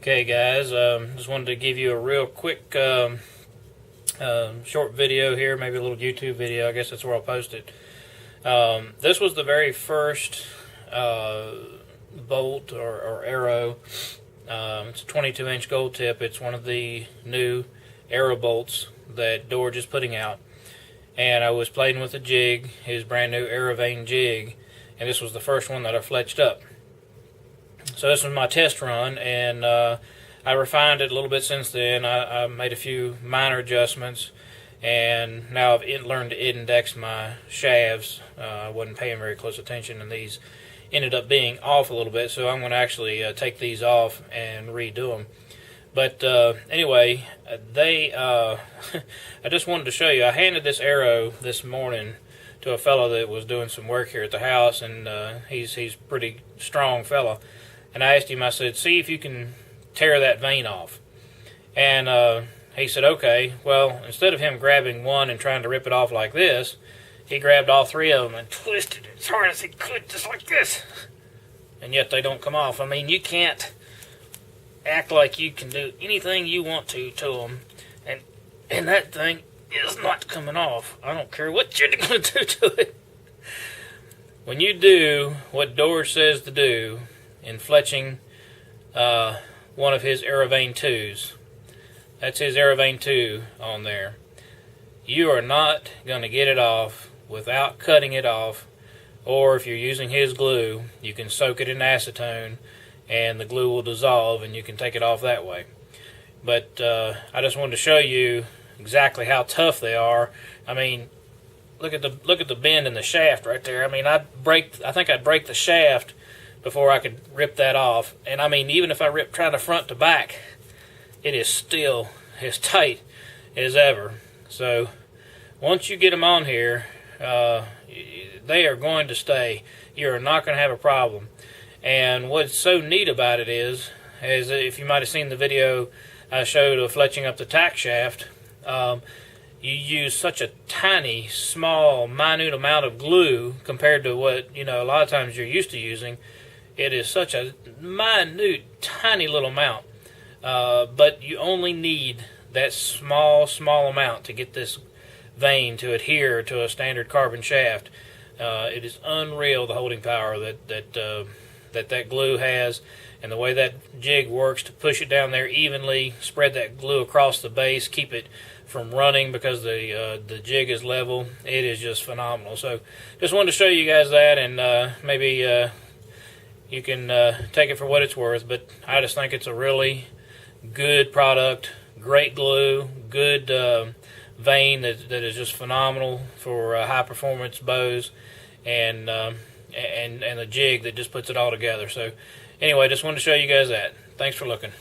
Okay guys, just wanted to give you a real quick short video here, maybe a little YouTube video. I guess that's where I'll post it. This was the very first bolt or arrow. It's a 22-inch gold tip. It's one of the new arrow bolts that George is putting out. And I was playing with a jig, his brand new Aerovane jig, and this was the first one that I fletched up. So this was my test run, and I refined it a little bit since then. I made a few minor adjustments, and now I've learned to index my shafts. I wasn't paying very close attention, and these ended up being off a little bit, so I'm going to actually take these off and redo them. But anyway, I just wanted to show you. I handed this arrow this morning to a fellow that was doing some work here at the house, and he's a pretty strong fellow. And I asked him, I said, see if you can tear that vane off. And he said, okay. Well, instead of him grabbing one and trying to rip it off like this, he grabbed all three of them and twisted it as hard as he could, just like this. And yet they don't come off. I mean, you can't act like you can do anything you want to them, and that thing is not coming off. I don't care what you're going to do to it. When you do what George says to do in fletching one of his Aerovane IIs, that's his Aerovane II on there, you are not going to get it off without cutting it off, or if you're using his glue, you can soak it in acetone and the glue will dissolve and you can take it off that way. But I just wanted to show you exactly how tough they are. I mean, look at the bend in the shaft right there. I mean, I think I'd break the shaft before I could rip that off. And I mean, even if I rip trying to front to back, it is still as tight as ever. So once you get them on here, they are going to stay. You're not going to have a problem. And what's so neat about it is if you might have seen the video I showed of fletching up the tack shaft, you use such a tiny, small, minute amount of glue compared to what, a lot of times you're used to using. It is such a minute, tiny little amount. But you only need that small amount to get this vane to adhere to a standard carbon shaft. It is unreal, the holding power that glue has, and the way that jig works to push it down there evenly, spread that glue across the base, keep it from running because the jig is level. It is just phenomenal. So just wanted to show you guys that, and maybe you can take it for what it's worth, but I just think it's a really good product, great glue, good vane that is just phenomenal for high performance bows, and a jig that just puts it all together. So anyway, just wanted to show you guys that. Thanks for looking.